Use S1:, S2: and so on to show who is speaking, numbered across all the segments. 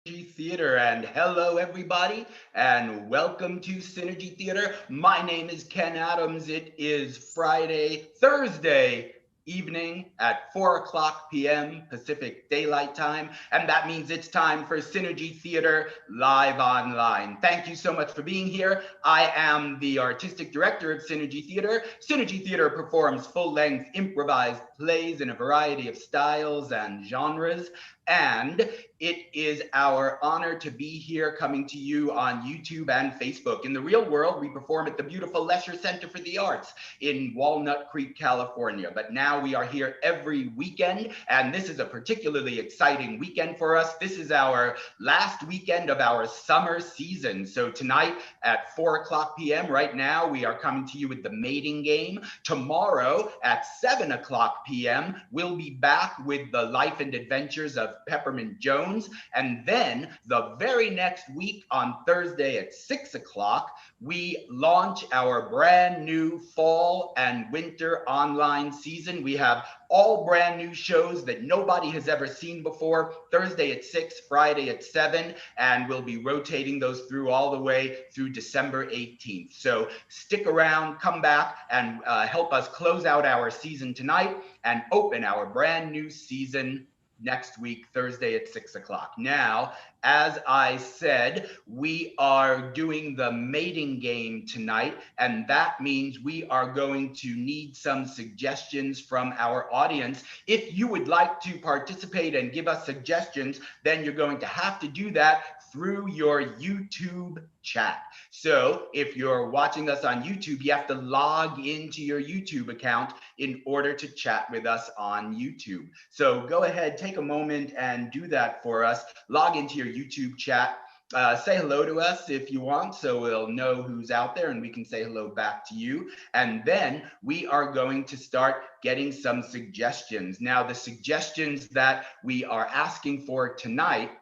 S1: Synergy Theater, and hello everybody, and welcome to Synergy Theater. My name is Ken Adams. It is Thursday evening at 4 o'clock p.m. Pacific Daylight Time, and that means it's time for Synergy Theater live online. Thank you so much for being here. I am the artistic director of Synergy Theater. Synergy Theater performs full-length improvised plays in a variety of styles and genres, and it is our honor to be here coming to you on YouTube and Facebook. In the real world, we perform at the beautiful Lesher Center for the Arts in Walnut Creek, California. But now we are here every weekend, and this is a particularly exciting weekend for us. This is our last weekend of our summer season. So tonight at 4 o'clock p.m. right now, we are coming to you with the mating game. Tomorrow at 7 o'clock p.m., we'll be back with the life and adventures of Peppermint Jones. And then the very next week on Thursday at 6 o'clock, we launch our brand new fall and winter online season. We have all brand new shows that nobody has ever seen before, Thursday at 6, Friday at 7, and we'll be rotating those through all the way through December 18th. So stick around, come back, and help us close out our season tonight and open our brand new season next week, Thursday at 6 o'clock. Now, as I said, we are doing the mating game tonight, and that means we are going to need some suggestions from our audience. If you would like to participate and give us suggestions, then you're going to have to do that through your YouTube chat. So if you're watching us on YouTube, you have to log into your YouTube account in order to chat with us on YouTube. So go ahead, take a moment and do that for us. Log into your YouTube chat. Say hello to us if you want, so we'll know who's out there and we can say hello back to you. And then we are going to start getting some suggestions. Now, the suggestions that we are asking for tonight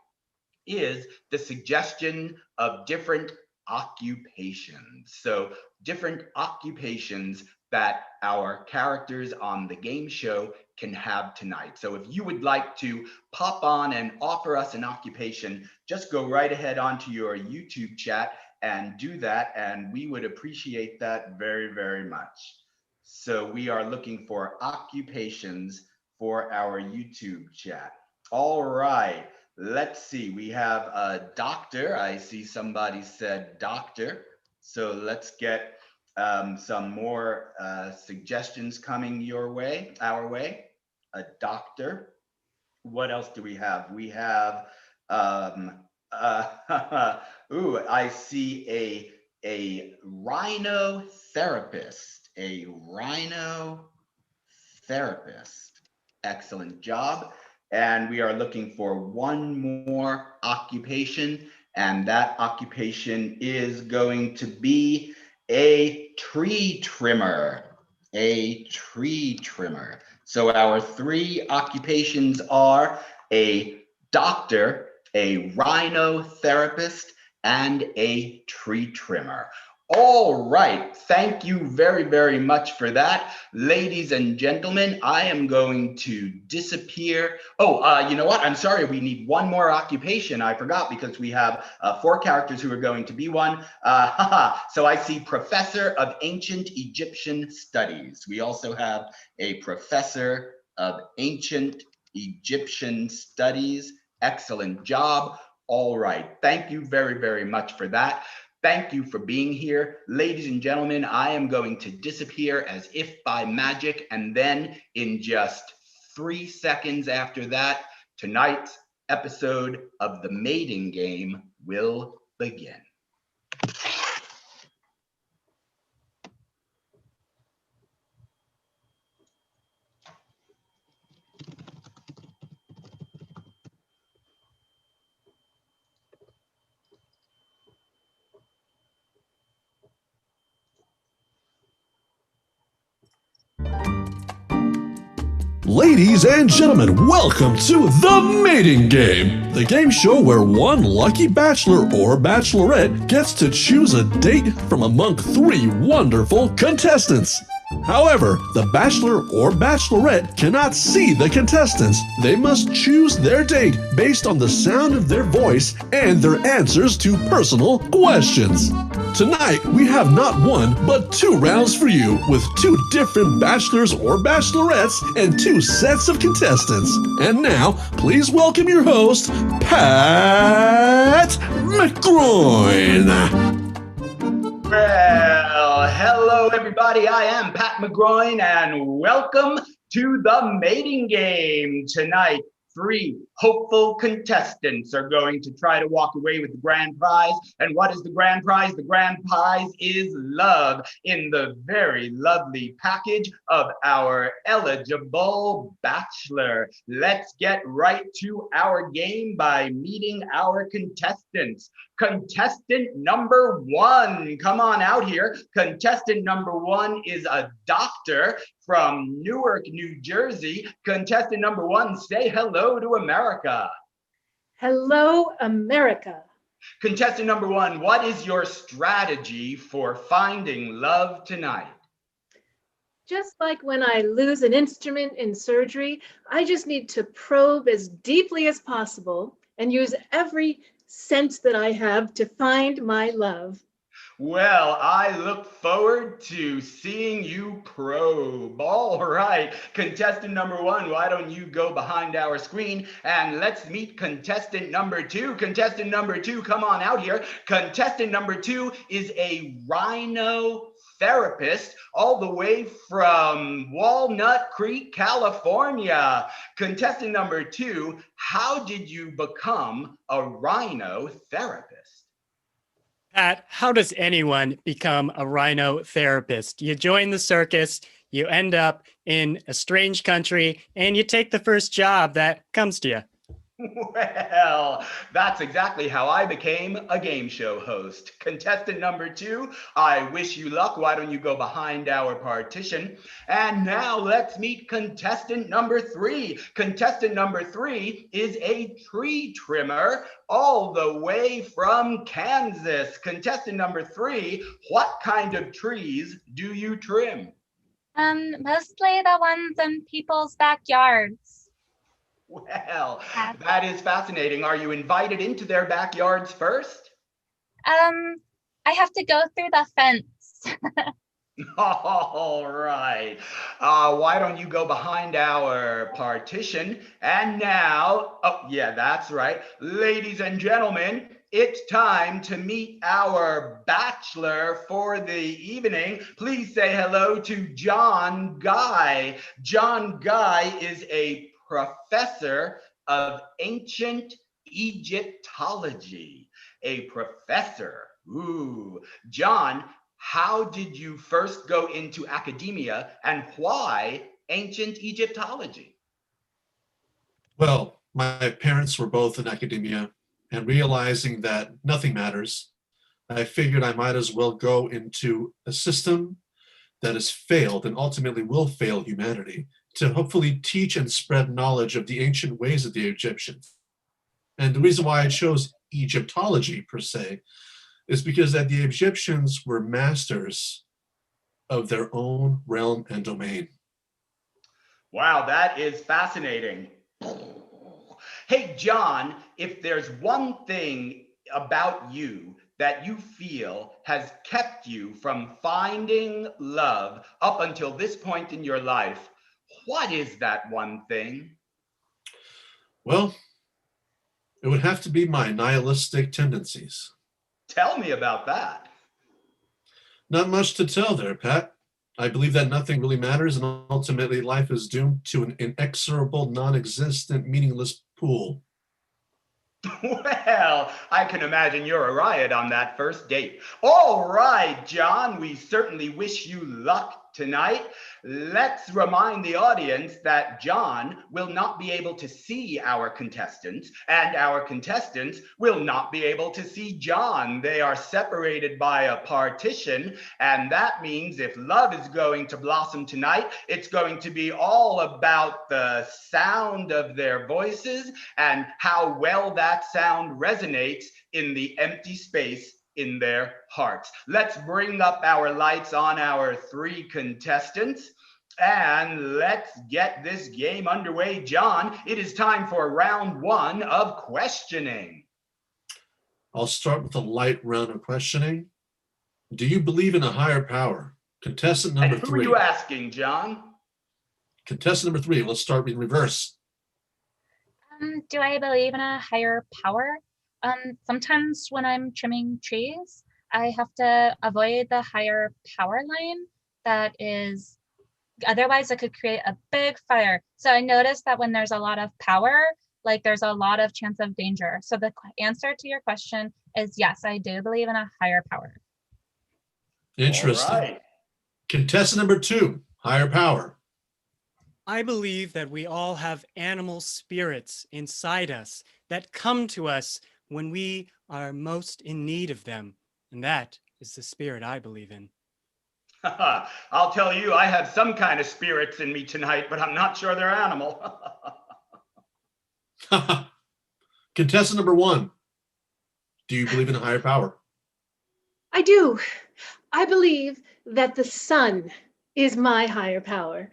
S1: is the suggestion of different occupations. So different occupations that our characters on the game show can have tonight. So if you would like to pop on and offer us an occupation, just go right ahead onto your YouTube chat and do that, and we would appreciate that very, very much. So we are looking for occupations for our YouTube chat. All right. Let's see, we have a doctor. I see somebody said doctor. So let's get some more suggestions coming our way. A doctor. What else do we have? We have, ooh, I see a rhinotherapist. A rhinotherapist. Excellent job. And we are looking for one more occupation, and that occupation is going to be a tree trimmer. A tree trimmer. So our three occupations are a doctor, a rhinotherapist, and a tree trimmer. All right, thank you very, very much for that. Ladies and gentlemen, I am going to disappear. Oh, you know what? I'm sorry, we need one more occupation. I forgot because we have 4 characters who are going to be one. So I see Professor of Ancient Egyptian Studies. We also have a Professor of Ancient Egyptian Studies. Excellent job. All right, thank you very, very much for that. Thank you for being here. Ladies and gentlemen, I am going to disappear as if by magic, and then in just 3 seconds after that, tonight's episode of the mating game will begin.
S2: Ladies and gentlemen, welcome to The Mating Game, the game show where one lucky bachelor or bachelorette gets to choose a date from among 3 wonderful contestants. However, the bachelor or bachelorette cannot see the contestants. They must choose their date based on the sound of their voice and their answers to personal questions. Tonight, we have not one, but 2 rounds for you, with 2 different bachelors or bachelorettes and 2 sets of contestants. And now, please welcome your host, Pat McGroin.
S1: Well, hello everybody. I am Pat McGroin and welcome to the mating game. Tonight, 3 hopeful contestants are going to try to walk away with the grand prize. And what is the grand prize? The grand prize is love in the very lovely package of our eligible bachelor. Let's get right to our game by meeting our contestants. Contestant number 1, come on out here. Contestant number 1 is a doctor from Newark, New Jersey. Contestant number 1, say hello to America.
S3: Hello, America.
S1: Contestant number 1, what is your strategy for finding love tonight?
S3: Just like when I lose an instrument in surgery, I just need to probe as deeply as possible and use every sense that I have to find my love.
S1: Well, I look forward to seeing you probe. All right, contestant number 1, why don't you go behind our screen and let's meet contestant number 2. Contestant number 2, come on out here. Contestant number 2 is a rhino therapist all the way from Walnut Creek, California. Contestant number 2, how did you become a rhino therapist?
S4: Pat, how does anyone become a rhino therapist? You join the circus, you end up in a strange country, and you take the first job that comes to you.
S1: Well, that's exactly how I became a game show host. Contestant number 2, I wish you luck. Why don't you go behind our partition? And now let's meet contestant number 3. Contestant number 3 is a tree trimmer all the way from Kansas. Contestant number 3, what kind of trees do you trim?
S5: Mostly the ones in people's backyards.
S1: Well, that is fascinating. Are you invited into their backyards first?
S5: I have to go through the fence.
S1: All right. Why don't you go behind our partition? And now, oh yeah, that's right. Ladies and gentlemen, it's time to meet our bachelor for the evening. Please say hello to John Guy. John Guy is a professor of ancient Egyptology. A professor. Ooh. John, how did you first go into academia and why ancient Egyptology?
S2: Well, my parents were both in academia, and realizing that nothing matters, I figured I might as well go into a system that has failed and ultimately will fail humanity, to hopefully teach and spread knowledge of the ancient ways of the Egyptians. And the reason why I chose Egyptology per se is because that the Egyptians were masters of their own realm and domain.
S1: Wow, that is fascinating. Hey, John, if there's one thing about you that you feel has kept you from finding love up until this point in your life, what is that one thing?
S2: Well, it would have to be my nihilistic tendencies.
S1: Tell me about that.
S2: Not much to tell there, Pat. I believe that nothing really matters, and ultimately life is doomed to an inexorable, non-existent, meaningless pool.
S1: Well, I can imagine you're a riot on that first date. All right, John, we certainly wish you luck tonight. Let's remind the audience that John will not be able to see our contestants, and our contestants will not be able to see John. They are separated by a partition, and that means if love is going to blossom tonight, it's going to be all about the sound of their voices and how well that sound resonates in the empty space in their hearts. Let's bring up our lights on our 3 contestants and let's get this game underway. John, it is time for round 1 of questioning.
S2: I'll start with a light round of questioning. Do you believe in a higher power? Contestant number
S1: And who
S2: 3.
S1: are you asking, John?
S2: Contestant number 3. Let's start in reverse.
S5: Do I believe in a higher power? Sometimes when I'm trimming trees, I have to avoid the higher power line that is, otherwise it could create a big fire. So I noticed that when there's a lot of power, like there's a lot of chance of danger. So the answer to your question is yes, I do believe in a higher power.
S2: Interesting.
S1: All right.
S2: Contestant number 2. Higher power.
S4: I believe that we all have animal spirits inside us that come to us when we are most in need of them. And that is the spirit I believe in.
S1: I'll tell you, I have some kind of spirits in me tonight, but I'm not sure they're animal.
S2: Contestant number 1. Do you believe in a higher power?
S3: I do. I believe that the sun is my higher power.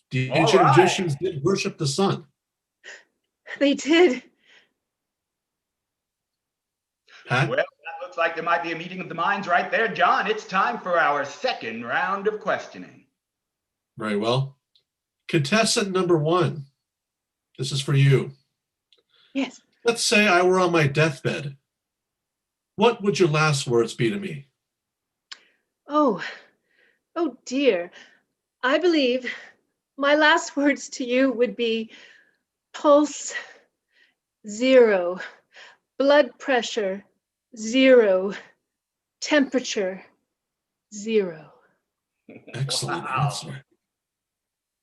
S2: The
S1: All
S2: ancient
S1: right.
S2: magicians did worship the sun.
S3: They did.
S2: Pat?
S1: Well, that looks like there might be a meeting of the minds right there. John, it's time for our 2nd round of questioning.
S2: Very well. Contestant number 1. This is for you.
S3: Yes.
S2: Let's say I were on my deathbed. What would your last words be to me?
S3: Oh dear. I believe my last words to you would be pulse 0, blood pressure 0, temperature 0.
S2: Excellent
S1: Wow.
S2: answer.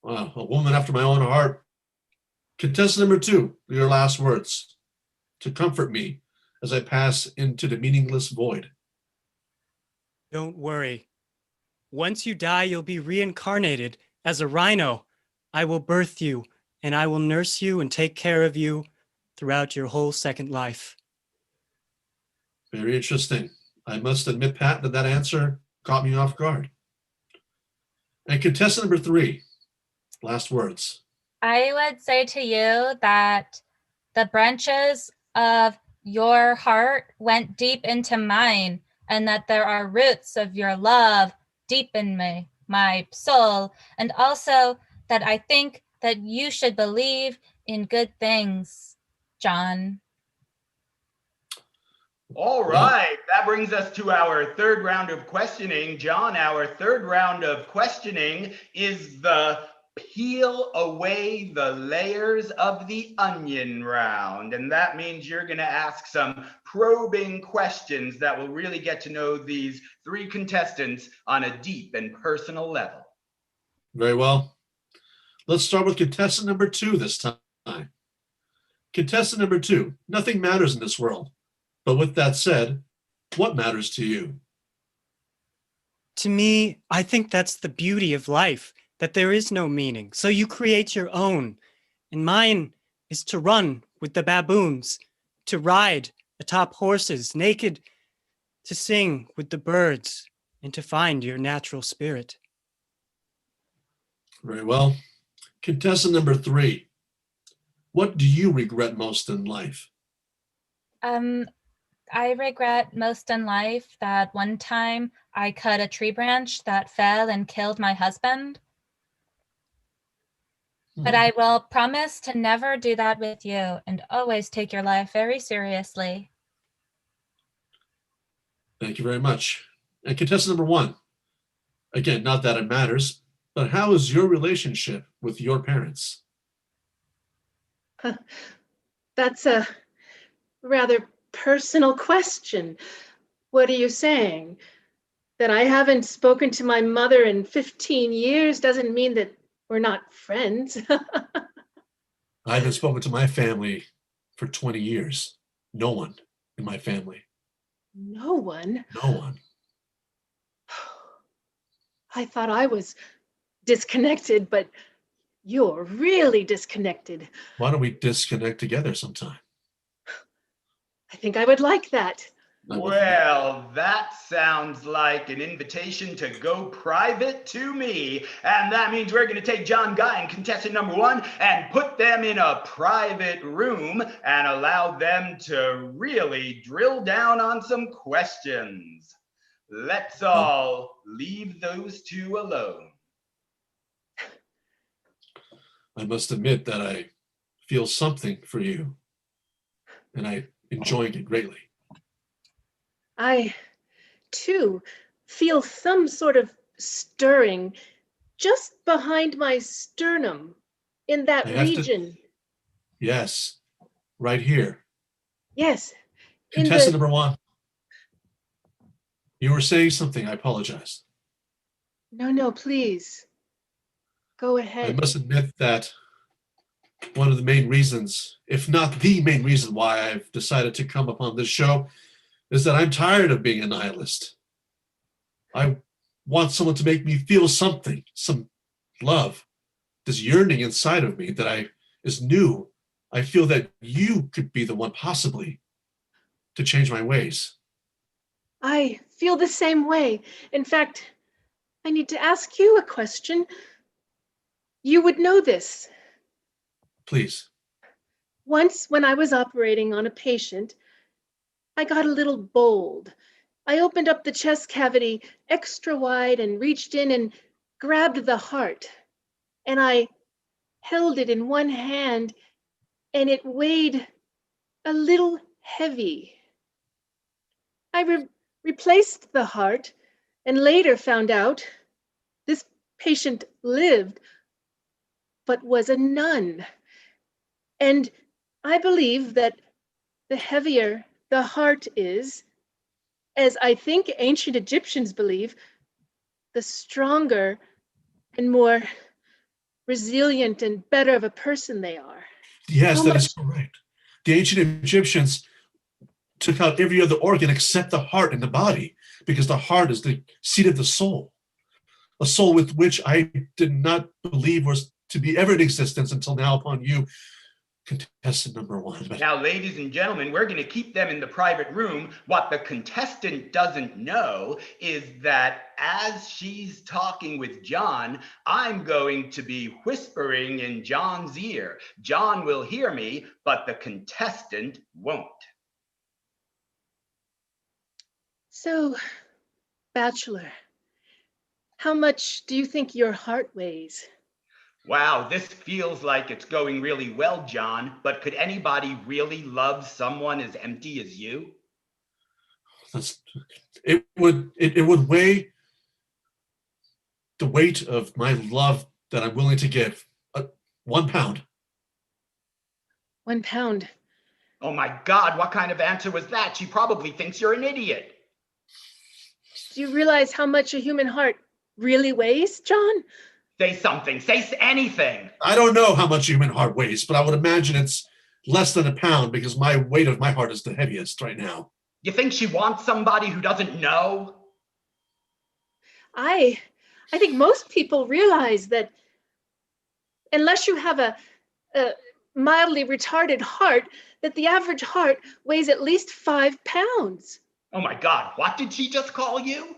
S2: Wow, a woman after my own heart. Contestant number 2, your last words to comfort me as I pass into the meaningless void.
S4: Don't worry. Once you die, you'll be reincarnated as a rhino. I will birth you, and I will nurse you and take care of you throughout your whole second life.
S2: Very interesting. I must admit, Pat, that answer caught me off guard. And contestant number 3, last words.
S5: I would say to you that the branches of your heart went deep into mine, and that there are roots of your love deep in my soul, and also that I think that you should believe in good things, John.
S1: All right, that brings us to our 3rd round of questioning. John, our 3rd round of questioning is the peel away the layers of the onion round. And that means you're going to ask some probing questions that will really get to know these 3 contestants on a deep and personal level.
S2: Very well. Let's start with contestant number 2 this time. Contestant number 2, nothing matters in this world. But with that said, what matters to you?
S4: To me, I think that's the beauty of life, that there is no meaning. So you create your own. And mine is to run with the baboons, to ride atop horses naked, to sing with the birds, and to find your natural spirit.
S2: Very well. Contestant number 3, what do you regret most in life?
S5: I regret most in life that one time I cut a tree branch that fell and killed my husband. But I will promise to never do that with you and always take your life very seriously.
S2: Thank you very much. And contestant number 1, again, not that it matters, but how is your relationship with your parents?
S3: That's a rather personal question. What are you saying? That I haven't spoken to my mother in 15 years doesn't mean that we're not friends.
S2: I haven't spoken to my family for 20 years. No one in my family.
S3: No one?
S2: No one.
S3: I thought I was disconnected, but you're really disconnected.
S2: Why don't we disconnect together sometime?
S3: I think I would like that.
S1: Well, that sounds like an invitation to go private to me. And that means we're going to take John Guy and contestant number 1 and put them in a private room and allow them to really drill down on some questions. Let's all leave those two alone.
S2: I must admit that I feel something for you, and I'm enjoying it greatly.
S3: I, too, feel some sort of stirring just behind my sternum in that region.
S2: Yes, right here.
S3: Yes.
S2: Contestant number 1. You were saying something. I apologize.
S3: No, please. Go
S2: I
S3: ahead.
S2: must admit that one of the main reasons, if not the main reason why I've decided to come upon this show, is that I'm tired of being a nihilist. I want someone to make me feel something, some love, this yearning inside of me that is new. I feel that you could be the one possibly to change my ways.
S3: I feel the same way. In fact, I need to ask you a question. You would know this.
S2: Please.
S3: Once, when I was operating on a patient, I got a little bold. I opened up the chest cavity extra wide and reached in and grabbed the heart. And I held it in one hand, and it weighed a little heavy. I replaced the heart and later found out this patient lived, but was a nun. And I believe that the heavier the heart is, as I think ancient Egyptians believe, the stronger and more resilient and better of a person they are.
S2: Yes, that is correct. The ancient Egyptians took out every other organ except the heart in the body, because the heart is the seat of the soul, a soul with which I did not believe was to be ever in existence until now upon you, contestant number 1.
S1: Now, ladies and gentlemen, we're going to keep them in the private room. What the contestant doesn't know is that as she's talking with John, I'm going to be whispering in John's ear. John will hear me, but the contestant won't.
S3: So, Bachelor, how much do you think your heart weighs?
S1: Wow, this feels like it's going really well, John, but could anybody really love someone as empty as you?
S2: It would weigh the weight of my love that I'm willing to give. 1 pound.
S3: 1 pound.
S1: Oh my God, what kind of answer was that? She probably thinks you're an idiot.
S3: Do you realize how much a human heart really weighs, John?
S1: Say something, say anything.
S2: I don't know how much a human heart weighs, but I would imagine it's less than 1 pound, because my weight of my heart is the heaviest right now.
S1: You think she wants somebody who doesn't know?
S3: I think most people realize that unless you have a mildly retarded heart, that the average heart weighs at least 5 pounds.
S1: Oh my God, what did she just call you?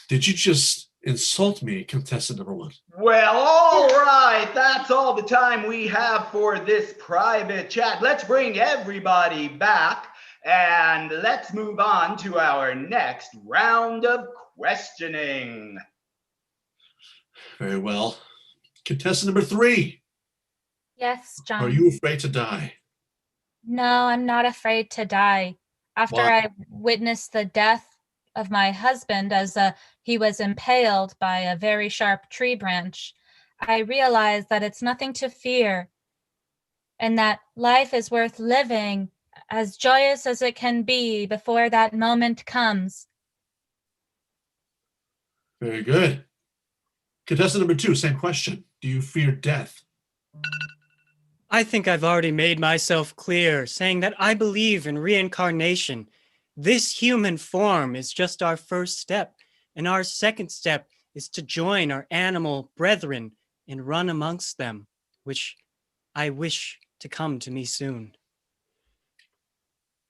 S2: Did you just insult me, contestant number 1?
S1: Well, all right, that's all the time we have for this private chat. Let's bring everybody back and let's move on to our next round of questioning.
S2: Very well. Contestant number 3.
S5: Yes, John.
S2: Are you afraid to die?
S5: No, I'm not afraid to die. After
S2: Why?
S5: I witnessed the death of my husband as he was impaled by a very sharp tree branch, I realized that it's nothing to fear and that life is worth living, as joyous as it can be before that moment comes.
S2: Very good. Contestant number 2, same question. Do you fear death?
S4: I think I've already made myself clear, saying that I believe in reincarnation. This human form is just our first step, and our second step is to join our animal brethren and run amongst them, which I wish to come to me soon.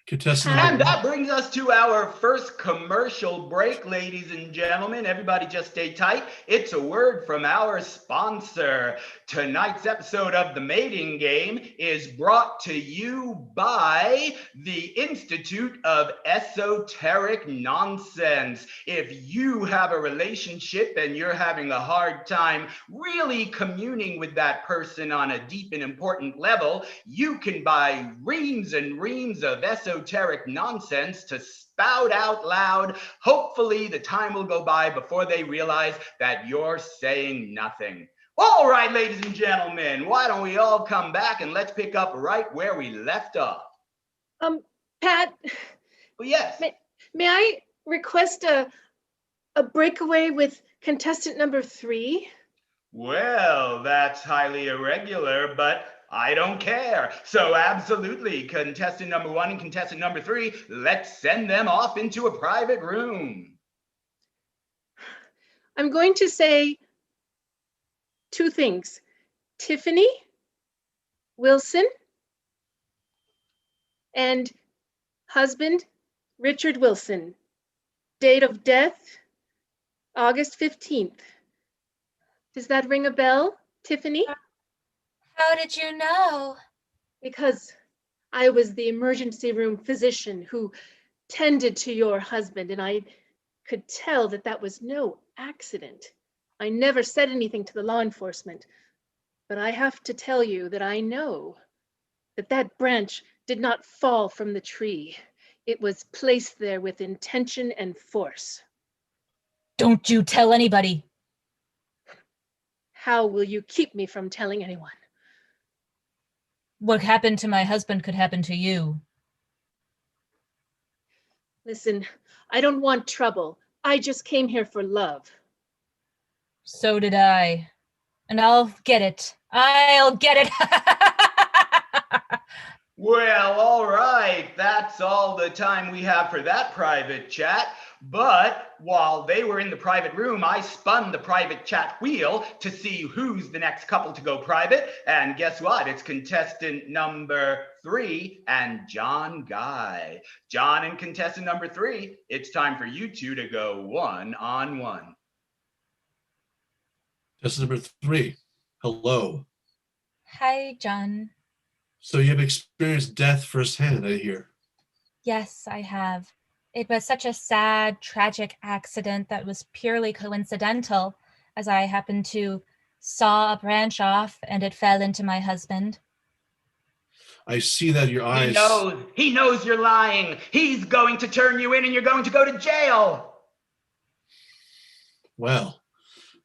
S2: Contestant
S3: Pat?
S1: And
S2: number
S1: that
S2: one.
S1: brings us to our first commercial break, ladies and gentlemen. Everybody just stay tight. It's a word from our sponsor. Tonight's episode of The Mating Game is brought to you by the Institute of Esoteric Nonsense. If you have a relationship and you're having a hard time really communing with that person on a deep and important level, you can buy reams and reams of esoteric nonsense to spout out loud. Hopefully, the time will go by before they realize that you're saying nothing. All right, ladies and gentlemen, why don't we all come back and let's pick up right where we left off.
S3: Pat,
S1: Well, yes.
S3: may I request a breakaway with contestant number 3?
S1: Well, that's highly irregular, but I don't care. So absolutely, contestant number 1 and contestant number 3, let's send them off into a private room.
S3: I'm going to say 2 things. Tiffany Wilson and husband Richard Wilson. Date of death, August 15th. Does that ring a bell, Tiffany?
S5: How did you know?
S3: Because I was the emergency room physician who tended to your husband, and I could tell that that was no accident. I never said anything to the law enforcement, but I have to tell you that I know that that branch did not fall from the tree. It was placed there with intention and force.
S6: Don't you tell anybody.
S3: How will you keep me from telling anyone?
S6: What happened to my husband could happen to you.
S3: Listen, I don't want trouble. I just came here for love.
S6: So did I. And I'll get it. I'll get it.
S1: Well, all right, that's all the time we have for that private chat. But while they were in the private room, I spun the private chat wheel to see who's the next couple to go private. And guess what? It's contestant number 3 and John Guy. John and contestant number 3, it's time for you two to go one-on-one.
S2: Contestant number 3. Hello.
S5: Hi, John.
S2: So you have experienced death firsthand, I hear.
S5: Yes, I have. It was such a sad, tragic accident that was purely coincidental, as I happened to saw a branch off and it fell into my husband.
S2: I see that your eyes.
S1: He knows you're lying. He's going to turn you in and you're going to go to jail.
S2: Well,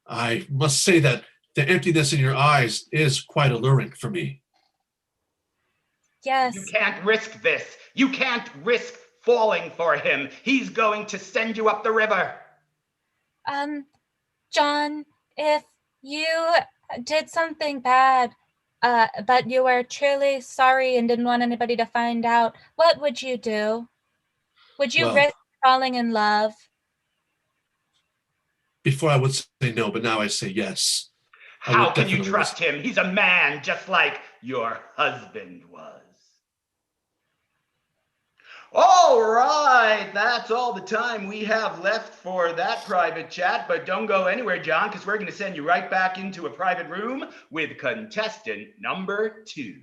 S2: I must say that the emptiness in your eyes is quite alluring for me.
S5: Yes.
S1: You can't risk this. You can't risk falling for him. He's going to send you up the river.
S5: John, if you did something bad, but you were truly sorry and didn't want anybody to find out, what would you do? Would you
S2: Well,
S5: risk falling in love?
S2: Before I would say no, but now I say yes. I
S1: How
S2: would
S1: can you
S2: definitely
S1: trust him? He's a man just like your husband was. All right, that's all the time we have left for that private chat, but don't go anywhere, John, because we're going to send you right back into a private room with contestant number 2.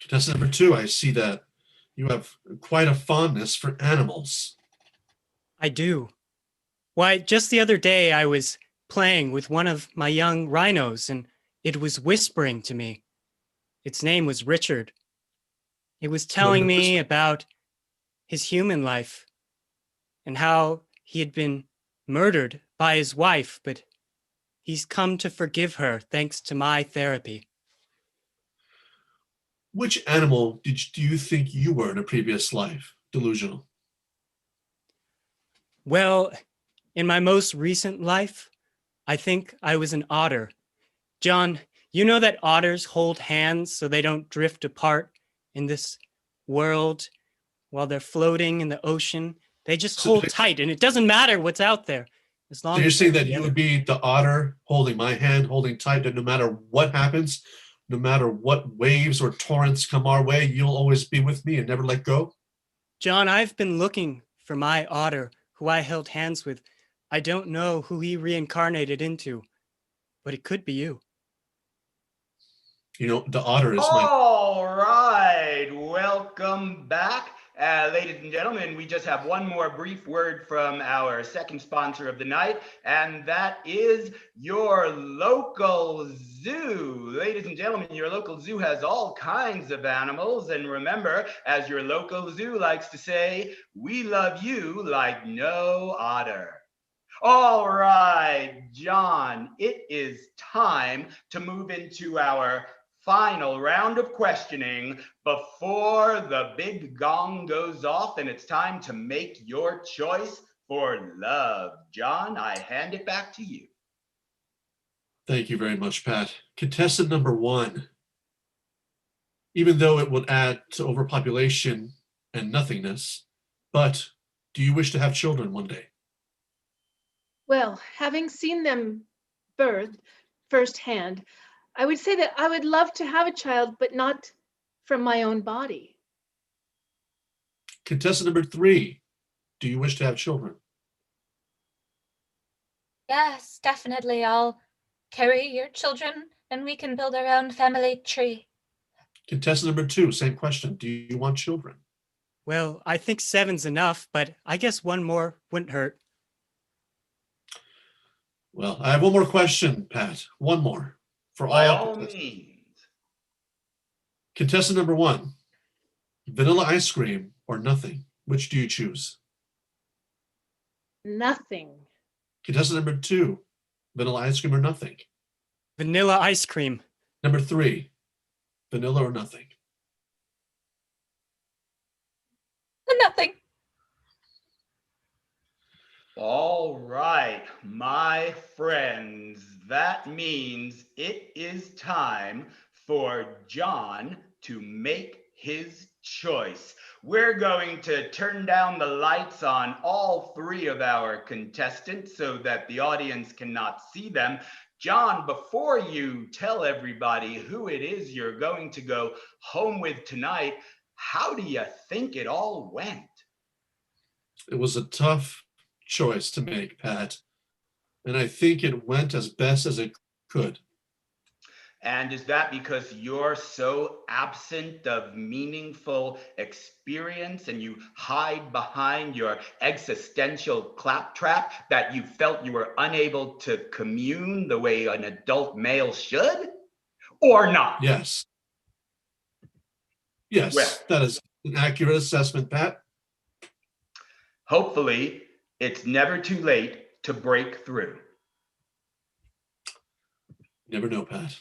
S2: Contestant number 2, I see that you have quite a fondness for animals.
S4: I do. Why, just the other day I was playing with one of my young rhinos and it was whispering to me. Its name was Richard. It was telling me about his human life and how he had been murdered by his wife, but he's come to forgive her thanks to my therapy.
S2: Which animal do you think you were in a previous life? Delusional.
S4: Well, in my most recent life, I think I was an otter. John, you know that otters hold hands so they don't drift apart in this world while they're floating in the ocean. They just hold tight, and it doesn't matter what's out there as long
S2: So you're
S4: as
S2: saying
S4: they're
S2: that you
S4: together.
S2: would be the otter holding my hand, holding tight, that no matter what happens, no matter what waves or torrents come our way, you'll always be with me and never let go?
S4: John, I've been looking for my otter who I held hands with. I don't know who he reincarnated into, but it could be you.
S2: You know, the otter is my...
S1: All right, welcome back. Ladies and gentlemen, we just have one more brief word from our second sponsor of the night, and that is your local zoo. Ladies and gentlemen, your local zoo has all kinds of animals, and remember, as your local zoo likes to say, we love you like no otter. All right, John, it is time to move into our final round of questioning before the big gong goes off and it's time to make your choice for love. John, I hand it back to you.
S2: Thank you very much, Pat. Contestant number 1. Even though it would add to overpopulation and nothingness, but do you wish to have children one day?
S3: Well, having seen them birthed firsthand, I would say that I would love to have a child, but not from my own body.
S2: Contestant number 3, do you wish to have children?
S6: Yes, definitely. I'll carry your children and we can build our own family tree.
S2: Contestant number 2, same question. Do you want children?
S4: Well, I think 7's enough, but I guess one more wouldn't hurt.
S2: Well, I have one more question, Pat. One more. For
S1: By
S2: all
S1: all
S2: contestants.
S1: means.
S2: Contestant number 1, vanilla ice cream or nothing? Which do you choose?
S3: Nothing.
S2: Contestant number 2, vanilla ice cream or nothing?
S4: Vanilla ice cream.
S2: Number 3, vanilla or nothing?
S6: Nothing.
S1: All right, my friends, that means it is time for John to make his choice. We're going to turn down the lights on all 3 of our contestants so that the audience cannot see them. John, before you tell everybody who it is you're going to go home with tonight, how do you think it all went?
S2: It was a tough choice to make, Pat, and I think it went as best as it could.
S1: And is that because you're so absent of meaningful experience and you hide behind your existential claptrap that you felt you were unable to commune the way an adult male should? Or not?
S2: Yes. Yes,
S1: Well,
S2: that is an accurate assessment, Pat.
S1: hopefully, it's never too late to break through.
S2: Never know, Pat.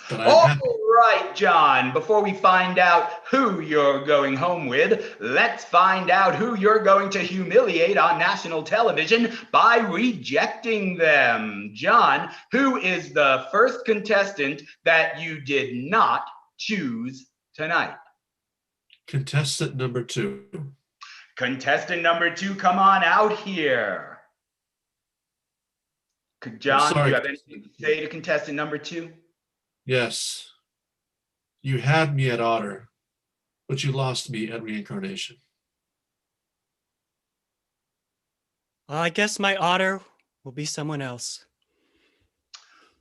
S2: But
S1: All
S2: I'm happy.
S1: right, John, before we find out who you're going home with, let's find out who you're going to humiliate on national television by rejecting them. John, who is the first contestant that you did not choose tonight?
S2: Contestant number 2.
S1: Contestant number 2, come on out here. John, do
S2: sorry.
S1: you have anything to say to contestant number 2?
S2: Yes. You had me at otter, but you lost me at reincarnation.
S4: Well, I guess my otter will be someone else.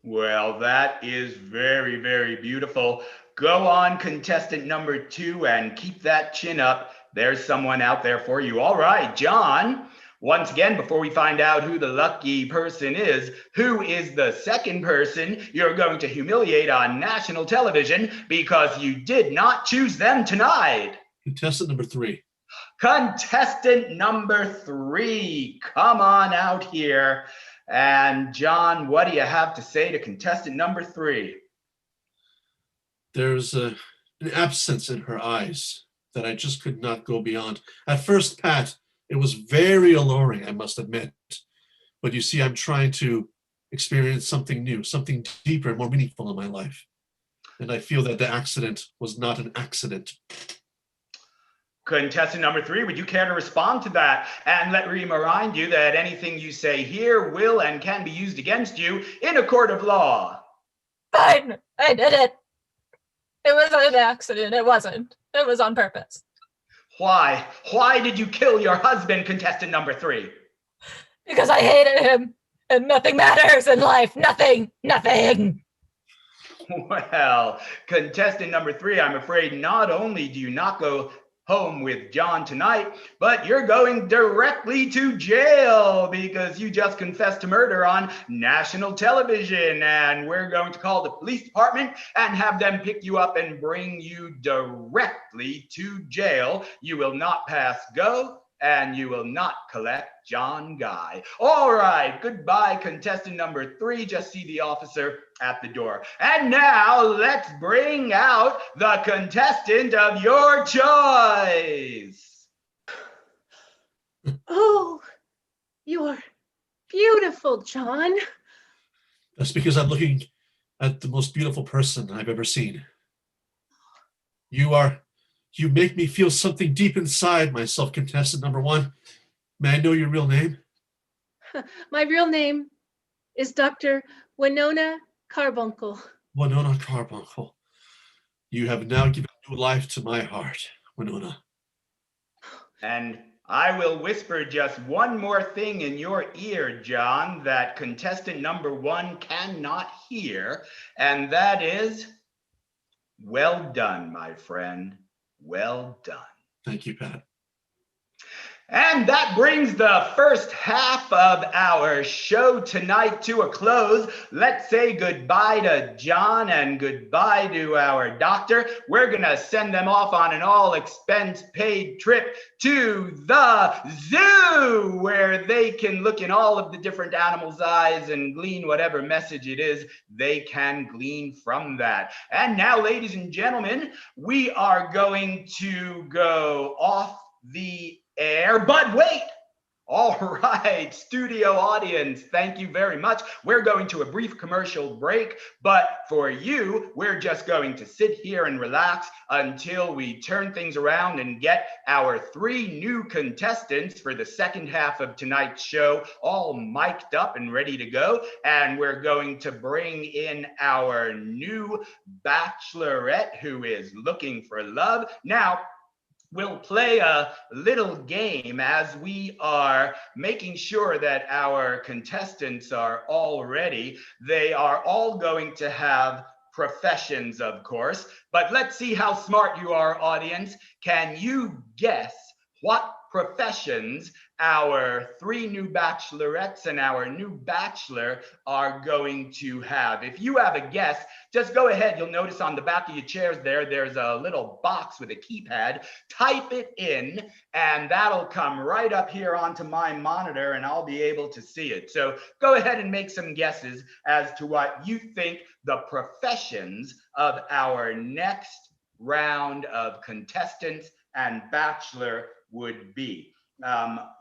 S1: Well, that is very, very beautiful. Go on, contestant number 2, and keep that chin up. There's someone out there for you. All right, John, once again, before we find out who the lucky person is, who is the second person you're going to humiliate on national television because you did not choose them tonight?
S2: Contestant number 3.
S1: Contestant number 3, come on out here. And John, what do you have to say to contestant number 3?
S2: There's an absence in her eyes that I just could not go beyond. At first, Pat, it was very alluring, I must admit. But you see, I'm trying to experience something new, something deeper and more meaningful in my life. And I feel that the accident was not an accident.
S1: Contestant number 3, would you care to respond to that? And let me remind you that anything you say here will and can be used against you in a court of law.
S6: Fine, I did it. It was an accident. It wasn't. It was on purpose.
S1: Why? Why did you kill your husband, contestant number 3?
S6: Because I hated him. And nothing matters in life. Nothing. Nothing.
S1: Well, contestant number 3, I'm afraid not only do you not go home with John tonight, but you're going directly to jail because you just confessed to murder on national television, and we're going to call the police department and have them pick you up and bring you directly to jail. You will not pass go, and you will not collect John Guy. All right, goodbye, contestant number 3. Just see the officer at the door. And now let's bring out the contestant of your choice.
S3: Oh, you're beautiful, John.
S2: That's because I'm looking at the most beautiful person I've ever seen. You make me feel something deep inside myself, contestant number 1. May I know your real name?
S3: My real name is Dr. Winona Carbuncle.
S2: Winona Carbuncle. You have now given new life to my heart, Winona.
S1: And I will whisper just one more thing in your ear, John, that contestant number 1 cannot hear, and that is, well done, my friend. Well done.
S2: Thank you, Pat.
S1: And that brings the first half of our show tonight to a close. Let's say goodbye to John and goodbye to our doctor. We're going to send them off on an all-expense-paid trip to the zoo, where they can look in all of the different animals' eyes and glean whatever message it is they can glean from that. And now, ladies and gentlemen, we are going to go off the air, but wait. All right, studio audience, thank you very much. We're going to a brief commercial break, but for you, we're just going to sit here and relax until we turn things around and get our 3 new contestants for the second half of tonight's show all mic'd up and ready to go. And we're going to bring in our new bachelorette who is looking for love. Now, we'll play a little game as we are making sure that our contestants are all ready. They are all going to have professions, of course, but let's see how smart you are, audience. Can you guess what professions our 3 new bachelorettes and our new bachelor are going to have? If you have a guess, just go ahead. You'll notice on the back of your chairs there's a little box with a keypad. Type it in, and that'll come right up here onto my monitor, and I'll be able to see it. So go ahead and make some guesses as to what you think the professions of our next round of contestants and bachelor would be.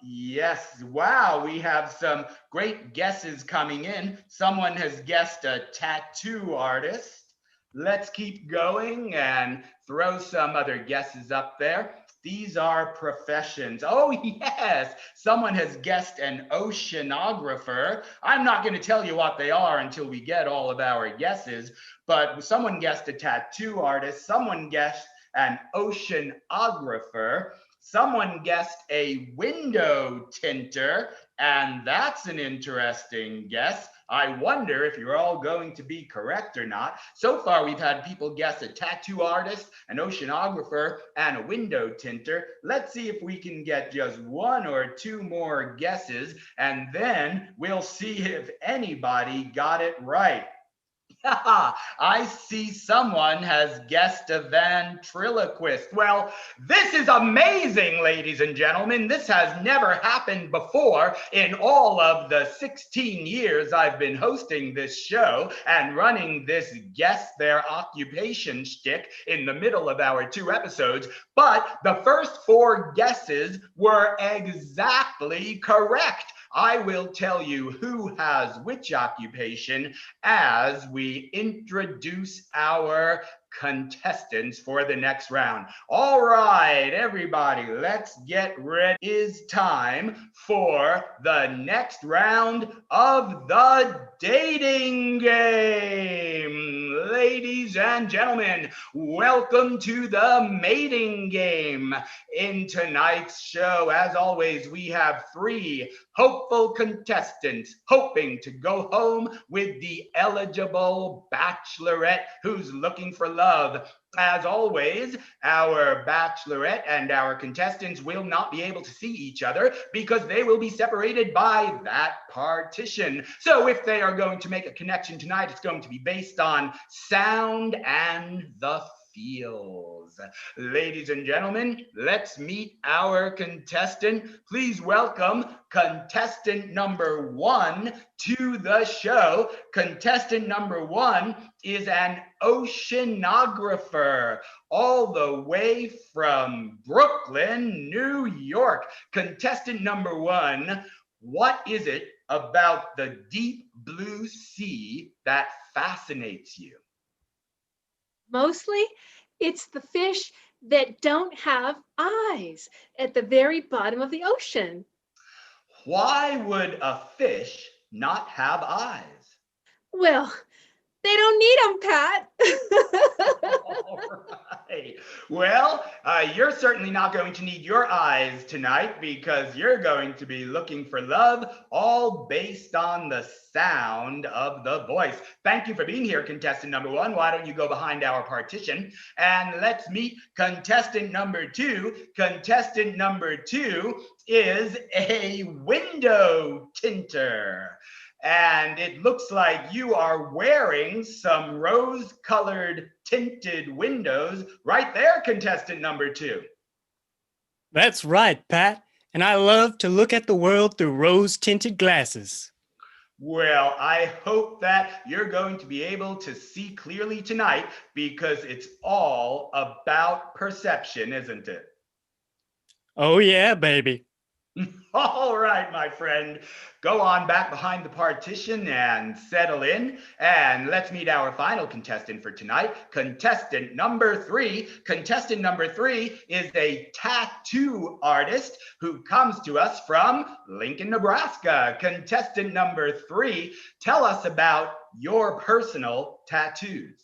S1: Yes, wow, we have some great guesses coming in. Someone has guessed a tattoo artist. Let's keep going and throw some other guesses up there. These are professions. Oh, yes, someone has guessed an oceanographer. I'm not going to tell you what they are until we get all of our guesses, but someone guessed a tattoo artist. Someone guessed an oceanographer. Someone guessed a window tinter, and that's an interesting guess. I wonder if you're all going to be correct or not. So far, we've had people guess a tattoo artist, an oceanographer, and a window tinter. Let's see if we can get just 1 or 2 more guesses, and then we'll see if anybody got it right. I see someone has guessed a ventriloquist. Well, this is amazing, ladies and gentlemen. This has never happened before in all of the 16 years I've been hosting this show and running this guess their occupation shtick in the middle of our 2 episodes. But the first 4 guesses were exactly correct. I will tell you who has which occupation as we introduce our contestants for the next round. All right, everybody, let's get ready. It is time for the next round of the dating game. Ladies and gentlemen, welcome to the mating game. In tonight's show, as always, we have 3 hopeful contestants hoping to go home with the eligible bachelorette who's looking for love. As always, our bachelorette and our contestants will not be able to see each other because they will be separated by that partition. So if they are going to make a connection tonight, it's going to be based on sound and the feels. Ladies and gentlemen, let's meet our contestant. Please welcome contestant number 1 to the show. Contestant number 1 is an oceanographer all the way from Brooklyn, New York. Contestant number 1, what is it about the deep blue sea that fascinates you?
S3: Mostly, it's the fish that don't have eyes at the very bottom of the ocean.
S1: Why would a fish not have eyes?
S3: Well, they don't need them, Pat.
S1: All right. Well, you're certainly not going to need your eyes tonight because you're going to be looking for love, all based on the sound of the voice. Thank you for being here, contestant number 1. Why don't you go behind our partition and let's meet contestant number 2. Contestant number 2 is a window tinter. And it looks like you are wearing some rose-colored tinted windows right there, contestant number 2.
S4: That's right, Pat. And I love to look at the world through rose-tinted glasses.
S1: Well, I hope that you're going to be able to see clearly tonight because it's all about perception, isn't it?
S4: Oh yeah, baby.
S1: All right, my friend, go on back behind the partition and settle in. And let's meet our final contestant for tonight, contestant number 3. Contestant number 3 is a tattoo artist who comes to us from Lincoln, Nebraska. Contestant number 3, tell us about your personal tattoos.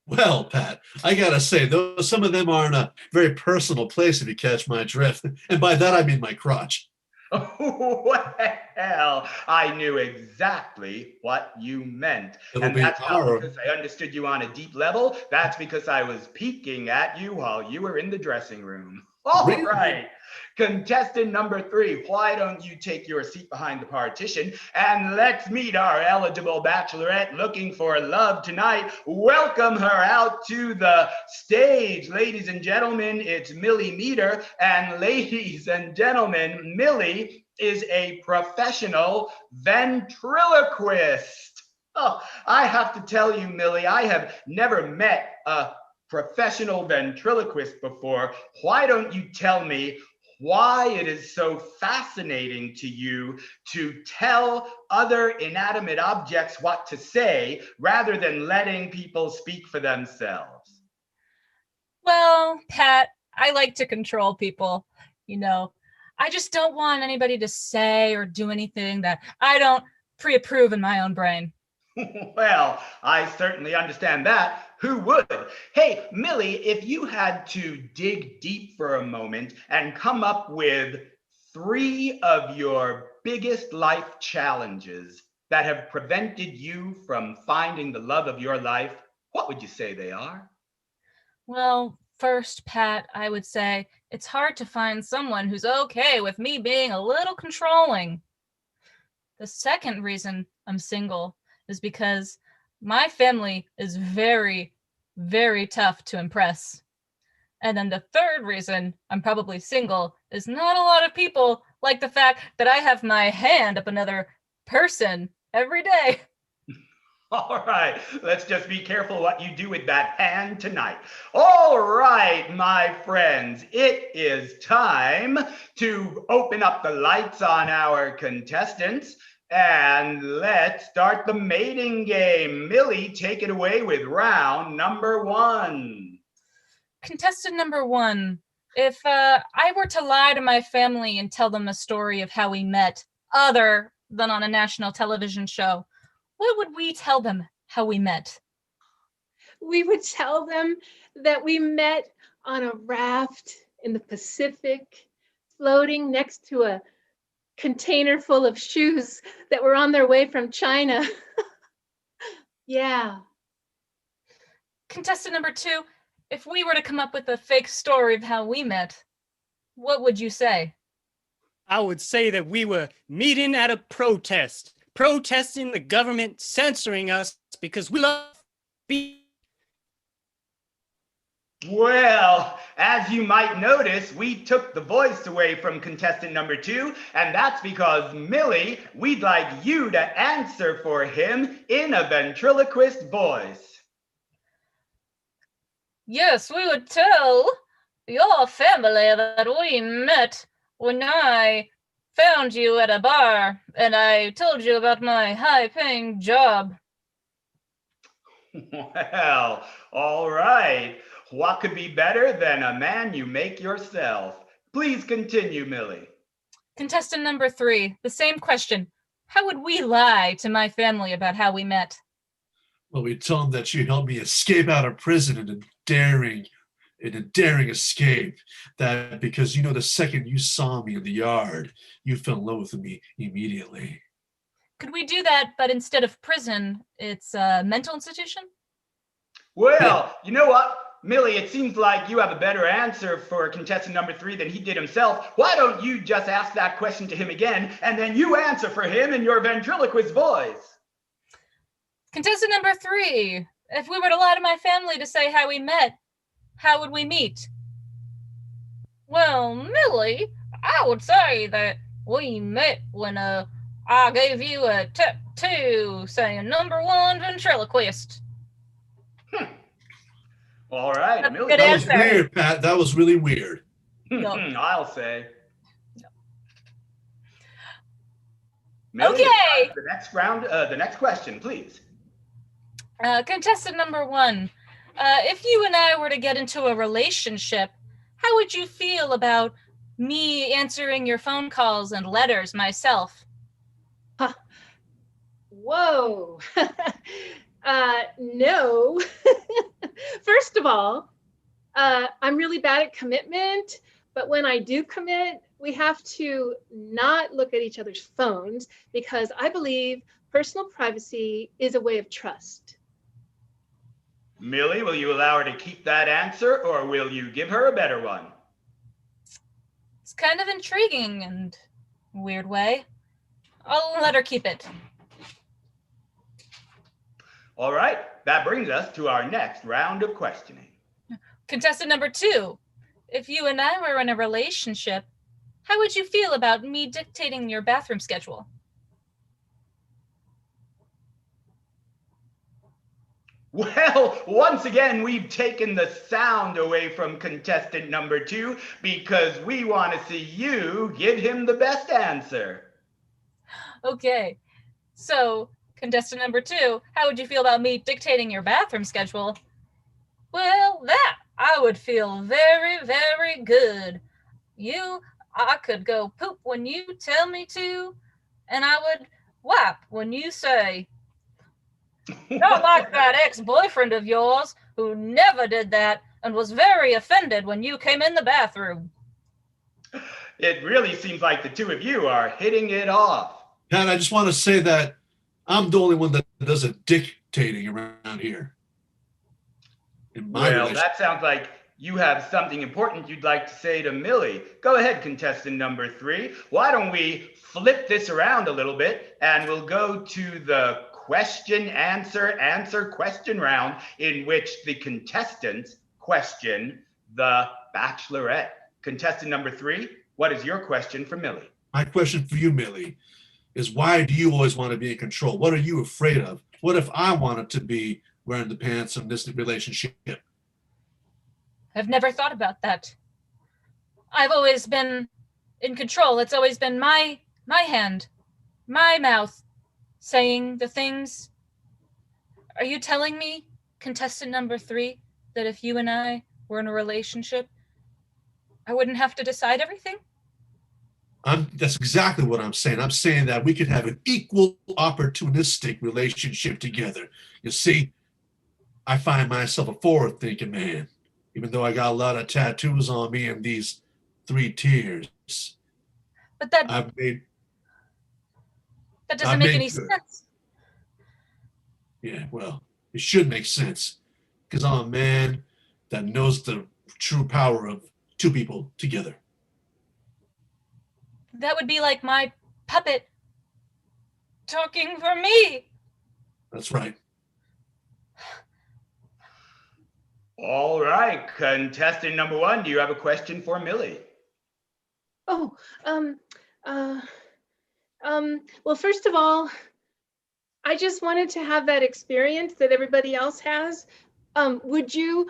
S2: Well, Pat, I gotta say, though, some of them are in a very personal place, if you catch my drift. And by that, I mean my crotch.
S1: Well, I knew exactly what you meant.
S2: It'll
S1: And
S2: be
S1: that's not
S2: our-
S1: because I understood you on a deep level. That's because I was peeking at you while you were in the dressing room. All
S2: Really?
S1: right. Contestant number 3, why don't you take your seat behind the partition and let's meet our eligible bachelorette looking for love tonight. Welcome her out to the stage. Ladies and gentlemen, it's Millie Meter. And ladies and gentlemen, Millie is a professional ventriloquist. Oh, I have to tell you, Millie, I have never met a professional ventriloquist before. Why don't you tell me why it is so fascinating to you to tell other inanimate objects what to say rather than letting people speak for themselves?
S6: Well, Pat, I like to control people. I just don't want anybody to say or do anything that I don't pre-approve in my own brain.
S1: Well, I certainly understand that. Who would? Hey, Millie, if you had to dig deep for a moment and come up with 3 of your biggest life challenges that have prevented you from finding the love of your life, what would you say they are?
S6: Well, first, Pat, I would say it's hard to find someone who's okay with me being a little controlling. The second reason I'm single is because my family is very, very tough to impress. And then the third reason I'm probably single is not a lot of people like the fact that I have my hand up another person every day.
S1: All right, let's just be careful what you do with that hand tonight. All right, my friends, it is time to open up the lights on our contestants. And let's start the mating game. Millie, take it away with round number 1.
S6: Contestant number 1. If I were to lie to my family and tell them a story of how we met, other than on a national television show, what would we tell them how we met?
S3: We would tell them that we met on a raft in the Pacific, floating next to a container full of shoes that were on their way from China. Yeah.
S6: Contestant number 2, if we were to come up with a fake story of how we met, what would you say?
S4: I would say that we were meeting at a protest, protesting the government censoring us because we love being.
S1: Well, as you might notice, we took the voice away from contestant number 2, and that's because, Millie, we'd like you to answer for him in a ventriloquist voice.
S6: Yes, we would tell your family that we met when I found you at a bar and I told you about my high-paying job.
S1: Well, all right. What could be better than a man you make yourself? Please continue, Millie.
S6: Contestant number 3, the same question. How would we lie to my family about how we met?
S2: Well, we tell them that you helped me escape out of prison in a daring escape. That because the second you saw me in the yard, you fell in love with me immediately.
S6: Could we do that, but instead of prison, it's a mental institution?
S1: Well, you know what, Millie, it seems like you have a better answer for contestant number 3 than he did himself. Why don't you just ask that question to him again, and then you answer for him in your ventriloquist voice?
S6: Contestant number 3, if we were to lie to my family to say how we met, how would we meet? Well, Millie, I would say that we met when I gave you a tattoo saying number 1 ventriloquist.
S1: All right,
S6: That's
S1: Millie.
S6: good
S2: That was
S6: answer.
S2: weird, Pat. That was really weird.
S6: No.
S1: I'll say. Millie,
S6: Okay.
S1: the next round, the next question, please.
S6: Contestant number 1, if you and I were to get into a relationship, how would you feel about me answering your phone calls and letters myself?
S3: Whoa. No. First of all, I'm really bad at commitment, but when I do commit, we have to not look at each other's phones because I believe personal privacy is a way of trust.
S1: Millie, will you allow her to keep that answer, or will you give her a better one?
S6: It's kind of intriguing and weird way. I'll let her keep it.
S1: All right, that brings us to our next round of questioning.
S6: Contestant number 2, if you and I were in a relationship, how would you feel about me dictating your bathroom schedule?
S1: Well, once again, we've taken the sound away from contestant number 2 because we want to see you give him the best answer.
S6: Okay, so contestant number 2, how would you feel about me dictating your bathroom schedule? Well, that I would feel very, very good. I could go poop when you tell me to, and I would wipe when you say. Not like that ex-boyfriend of yours who never did that and was very offended when you came in the bathroom.
S1: It really seems like the two of you are hitting it off.
S2: Pat, I just want to say that I'm the only one that does a dictating around here. In my
S1: Well,
S2: relationship.
S1: that sounds like you have something important you'd like to say to Millie. Go ahead, contestant number 3. Why don't we flip this around a little bit and we'll go to the question, answer, question round in which the contestants question the bachelorette. Contestant number 3, what is your question for Millie?
S2: My question for you, Millie, is why do you always want to be in control? What are you afraid of? What if I wanted to be wearing the pants in this relationship?
S6: I've never thought about that. I've always been in control. It's always been my hand. my mouth saying the things. Are you telling me, contestant number 3, that if you and I were in a relationship, I wouldn't have to decide everything?
S2: That's exactly what I'm saying. I'm saying that we could have an equal opportunistic relationship together. You see, I find myself a forward-thinking man, even though I got a lot of tattoos on me and these 3 tiers.
S6: But that
S2: I've made
S6: doesn't make any
S2: good.
S6: sense.
S2: Yeah, well, it should make sense because I'm a man that knows the true power of 2 people together.
S6: That would be like my puppet talking for me.
S2: That's right.
S1: All right, contestant number 1, do you have a question for Millie?
S3: Oh, uh, well, first of all, I just wanted to have that experience that everybody else has. Would you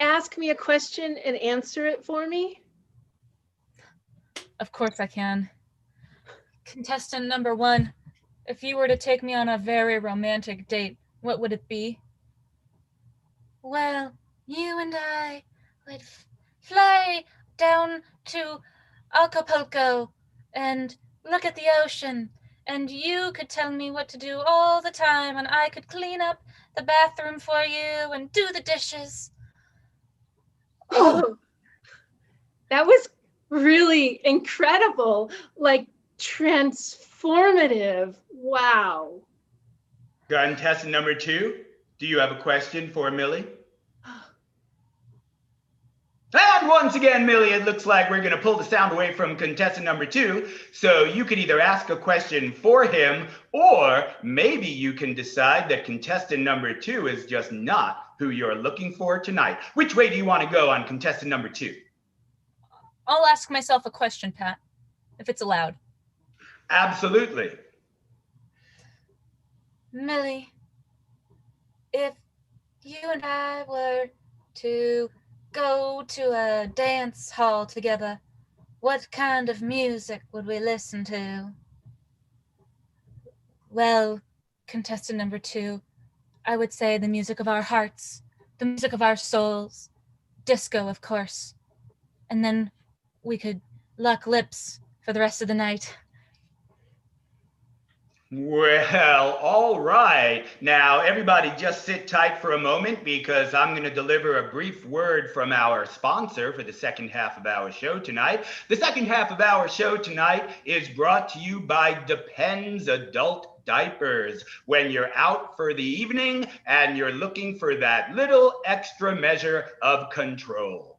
S3: ask me a question and answer it for me?
S6: Of course I can. Contestant number 1, if you were to take me on a very romantic date, what would it be? Well, you and I would fly down to Acapulco and look at the ocean, and you could tell me what to do all the time, and I could clean up the bathroom for you and do the dishes.
S3: Oh, that was really incredible, like transformative. Wow.
S1: Contestant number 2, do you have a question for Millie? And once again, Millie, it looks like we're going to pull the sound away from contestant number 2. So you could either ask a question for him, or maybe you can decide that contestant number 2 is just not who you're looking for tonight. Which way do you want to go on contestant number 2?
S6: I'll ask myself a question, Pat, if it's allowed.
S1: Absolutely.
S6: Millie, if you and I were to go to a dance hall together, what kind of music would we listen to? Well, contestant number 2, I would say the music of our hearts, the music of our souls, disco, of course. And then we could lock lips for the rest of the night.
S1: Well, all right. Now, everybody just sit tight for a moment because I'm going to deliver a brief word from our sponsor for the second half of our show tonight. The second half of our show tonight is brought to you by Depends Adult Diapers. When you're out for the evening and you're looking for that little extra measure of control.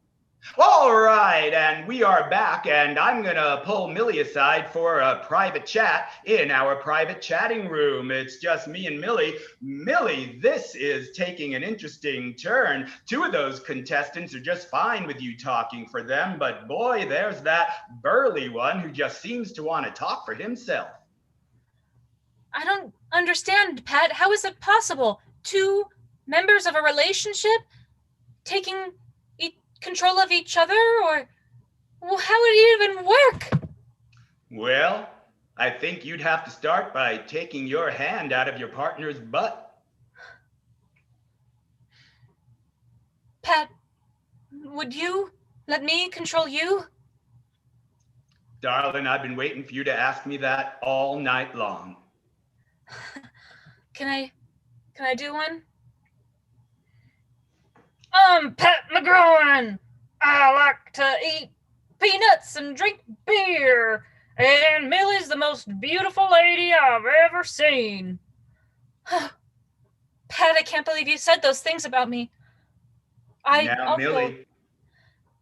S1: All right, and we are back, and I'm going to pull Millie aside for a private chat in our private chatting room. It's just me and Millie. Millie, this is taking an interesting turn. 2 of those contestants are just fine with you talking for them, but boy, there's that burly one who just seems to want to talk for himself.
S6: I don't understand, Pat. How is it possible? 2 members of a relationship taking control of each other, or how would it even work?
S1: Well, I think you'd have to start by taking your hand out of your partner's butt.
S6: Pat, would you let me control you?
S1: Darling, I've been waiting for you to ask me that all night long.
S6: Can I do one? I'm Pat McGrowan. I like to eat peanuts and drink beer. And Millie's the most beautiful lady I've ever seen. Pat, I can't believe you said those things about me.
S1: Now, Millie,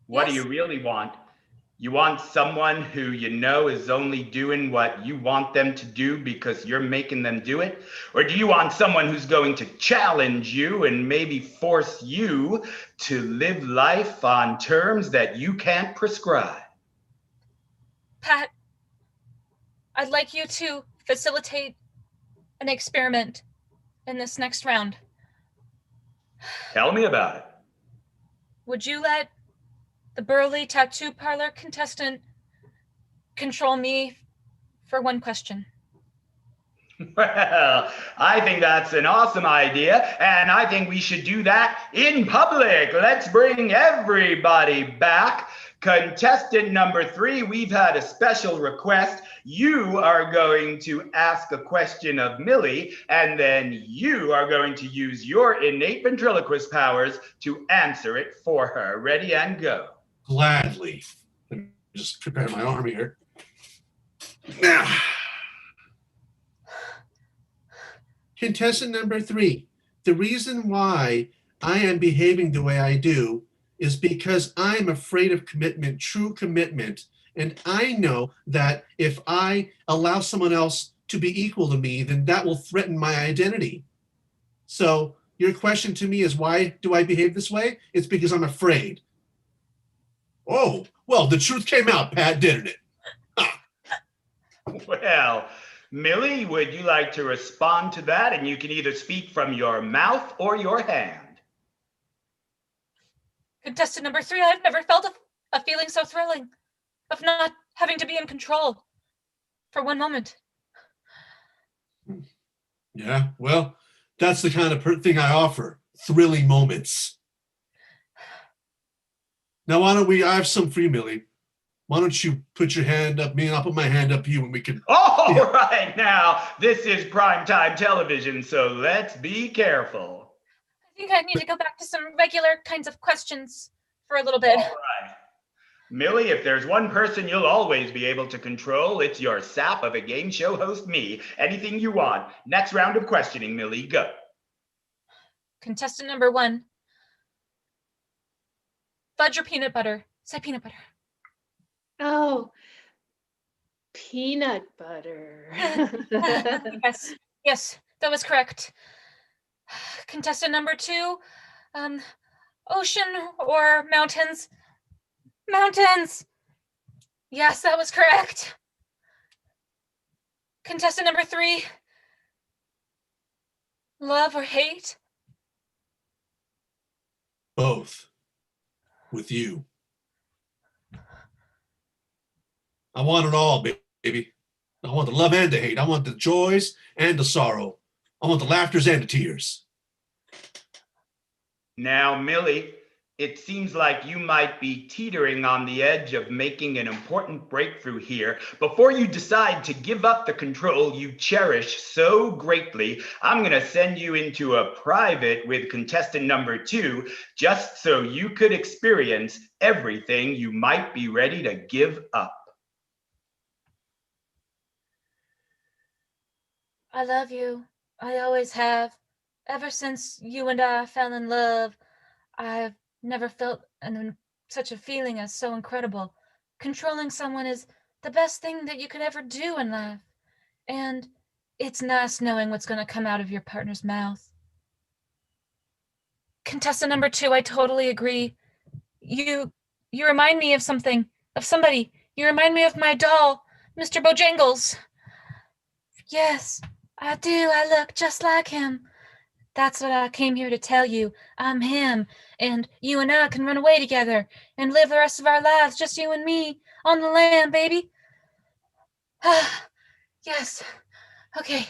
S1: what do you really want? You want someone who you know is only doing what you want them to do because you're making them do it? Or do you want someone who's going to challenge you and maybe force you to live life on terms that you can't prescribe?
S6: Pat, I'd like you to facilitate an experiment in this next round.
S1: Tell me about it.
S6: Would you let the burly tattoo parlor contestant control me for one question?
S1: Well, I think that's an awesome idea, and I think we should do that in public. Let's bring everybody back. Contestant number 3, we've had a special request. You are going to ask a question of Millie, and then you are going to use your innate ventriloquist powers to answer it for her. Ready and go.
S2: Gladly. Let me just prepare my arm here. Now, contestant number 3, the reason why I am behaving the way I do is because I'm afraid of commitment, true commitment. And I know that if I allow someone else to be equal to me, then that will threaten my identity. So your question to me is, why do I behave this way? It's because I'm afraid. Oh, well, the truth came out, Pat, didn't it?
S1: Well, Millie, would you like to respond to that? And you can either speak from your mouth or your hand.
S6: Contestant number 3, I've never felt a feeling so thrilling of not having to be in control for one moment.
S2: Yeah, well, that's the kind of thing I offer, thrilling moments. Now, why don't I have some for you, Millie. Why don't you put your hand up me and I'll put my hand up you and we can.
S1: All right, now, this is primetime television, so let's be careful.
S6: I think I need to go back to some regular kinds of questions for a little bit.
S1: All right. Millie, if there's one person you'll always be able to control, it's your sap of a game show host, me. Anything you want. Next round of questioning, Millie, go.
S6: Contestant number 1. Fudge or peanut butter? Say peanut butter.
S3: Oh, peanut butter.
S6: Yes, that was correct. Contestant number 2, ocean or mountains? Mountains! Yes, that was correct. Contestant number 3, love or hate?
S2: Both. With you. I want it all, baby. I want the love and the hate. I want the joys and the sorrow. I want the laughters and the tears.
S1: Now, Millie, it seems like you might be teetering on the edge of making an important breakthrough here. Before you decide to give up the control you cherish so greatly, I'm going to send you into a private with contestant number 2, just so you could experience everything you might be ready to give up.
S6: I love you. I always have. Ever since you and I fell in love, I've never felt such a feeling as so incredible. Controlling someone is the best thing that you could ever do in life. And it's nice knowing what's going to come out of your partner's mouth. Contestant number 2, I totally agree. You remind me of somebody. You remind me of my doll, Mr. Bojangles. Yes, I do. I look just like him. That's what I came here to tell you. I'm him, and you and I can run away together and live the rest of our lives, just you and me, on the land, baby. Yes. Okay.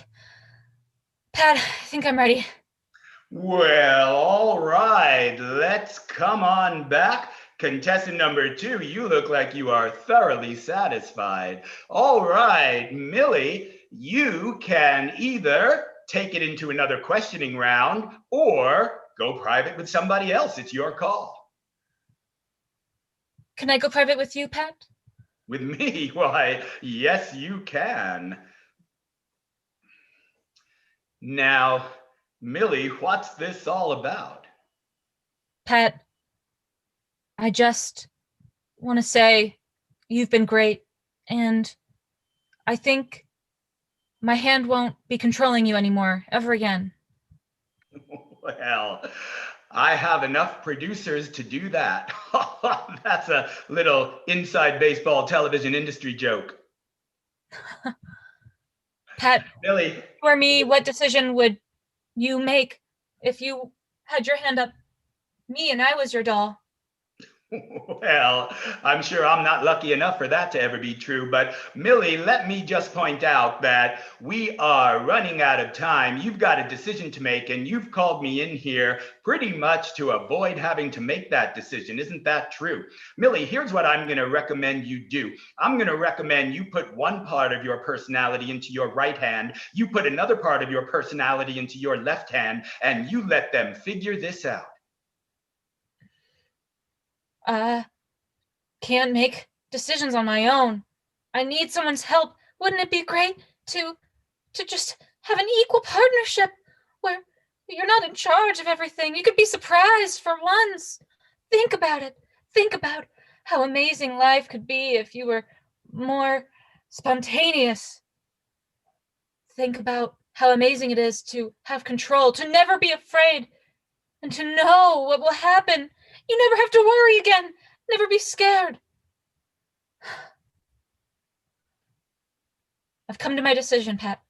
S6: Pat, I think I'm ready.
S1: Well, all right, let's come on back. Contestant number 2, you look like you are thoroughly satisfied. All right, Millie, you can either take it into another questioning round or go private with somebody else. It's your call.
S6: Can I go private with you, Pat?
S1: With me? Why, yes, you can. Now, Millie, what's this all about?
S6: Pat, I just want to say you've been great, and I think my hand won't be controlling you anymore, ever again.
S1: Well, I have enough producers to do that. That's a little inside baseball television industry joke.
S6: Pat,
S1: Millie.
S6: for me, what decision would you make if you had your hand up me and I was your doll?
S1: Well, I'm sure I'm not lucky enough for that to ever be true, but Millie, let me just point out that we are running out of time. You've got a decision to make, and you've called me in here pretty much to avoid having to make that decision. Isn't that true? Millie, here's what I'm going to recommend you do. I'm going to recommend you put one part of your personality into your right hand, you put another part of your personality into your left hand, and you let them figure this out.
S6: Can't make decisions on my own. I need someone's help. Wouldn't it be great to just have an equal partnership where you're not in charge of everything? You could be surprised for once. Think about it. Think about how amazing life could be if you were more spontaneous. Think about how amazing it is to have control, to never be afraid, and to know what will happen. You never have to worry again. Never be scared. I've come to my decision, Pat.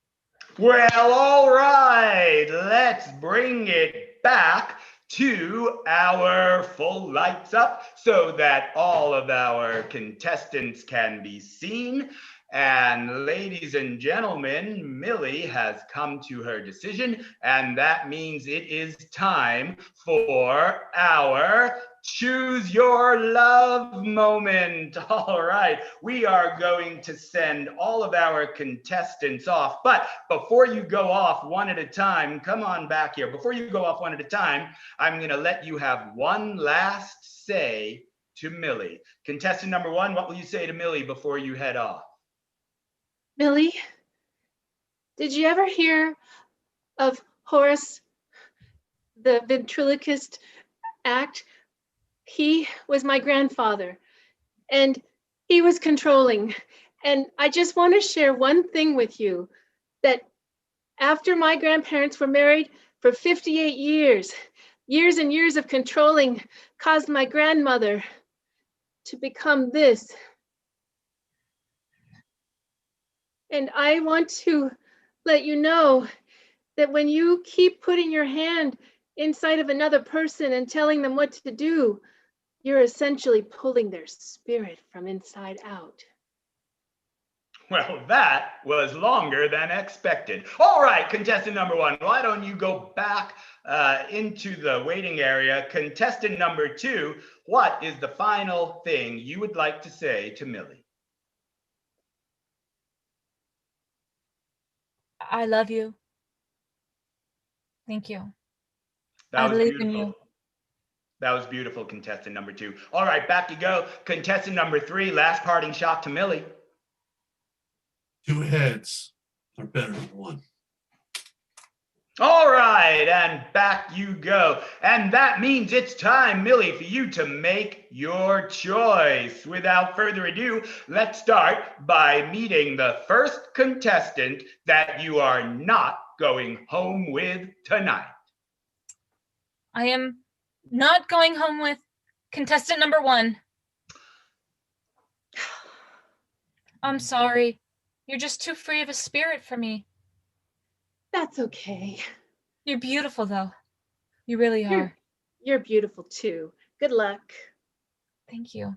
S1: Well, all right, let's bring it back to our full lights up so that all of our contestants can be seen. And ladies and gentlemen, Millie has come to her decision, and that means it is time for our Choose Your Love moment. All right, we are going to send all of our contestants off, but before you go off one at a time, come on back here. Before you go off one at a time, I'm going to let you have one last say to Millie. Contestant number one, what will you say to Millie before you head off?
S3: Millie, did you ever hear of Horace, the ventriloquist act? He was my grandfather, and he was controlling. And I just want to share one thing with you, that after my grandparents were married for 58 years, years and years of controlling caused my grandmother to become this. And I want to let you know that when you keep putting your hand inside of another person and telling them what to do, you're essentially pulling their spirit from inside out.
S1: Well, that was longer than expected. All right, contestant number one, why don't you go back into the waiting area? Contestant number two, what is the final thing you would like to say to Millie?
S6: I love you. Thank you.
S1: That
S6: I
S1: was
S6: believe in
S1: beautiful.
S6: you.
S1: That was beautiful, contestant number two. All right, back you go. Contestant number three, last parting shot to Millie.
S2: 2 heads are better than 1.
S1: All right, and back you go. And that means it's time, Millie, for you to make your choice. Without further ado, let's start by meeting the first contestant that you are not going home with tonight.
S6: I am not going home with contestant number 1. I'm sorry. You're just too free of a spirit for me.
S3: That's okay.
S6: You're beautiful, though. You really are.
S3: You're beautiful too. Good luck.
S6: Thank you.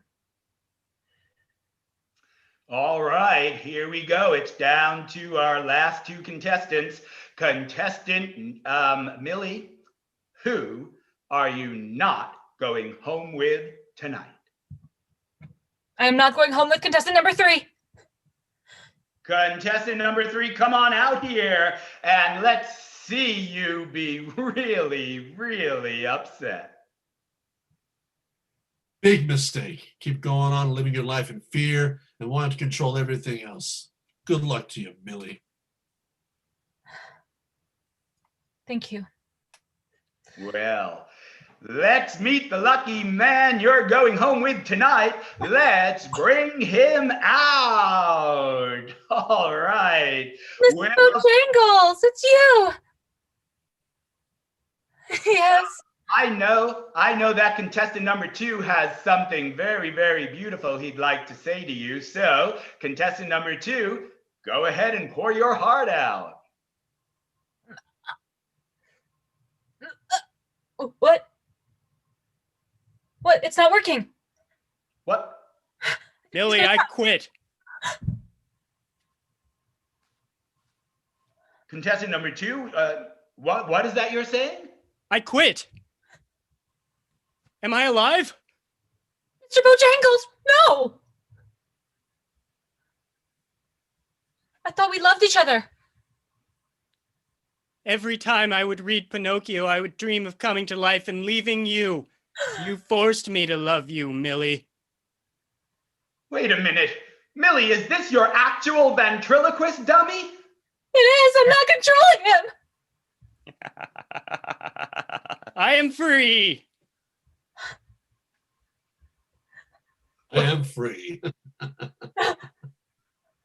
S1: All right, here we go. It's down to our last 2 contestants. Contestant Millie, who are you not going home with tonight?
S6: I am not going home with contestant number 3.
S1: Contestant number 3, come on out here and let's see you be really, really upset.
S2: Big mistake. Keep going on living your life in fear and wanting to control everything else. Good luck to you, Millie.
S6: Thank you.
S1: Well, let's meet the lucky man you're going home with tonight. Let's bring him out. All right.
S6: Mr.
S1: Well,
S6: Bojangles, it's you. Yes.
S1: I know that contestant number 2 has something very, very beautiful he'd like to say to you. So, contestant number 2, go ahead and pour your heart out.
S6: What? What? It's not working.
S1: What?
S4: Millie, I quit.
S1: Contestant number 2, what is that you're saying?
S4: I quit. Am I alive?
S6: Mr. Bojangles, no! I thought we loved each other.
S4: Every time I would read Pinocchio, I would dream of coming to life and leaving you. You forced me to love you, Millie.
S1: Wait a minute. Millie, is this your actual ventriloquist dummy?
S6: It is, I'm not controlling him.
S4: I am free.
S2: I am free.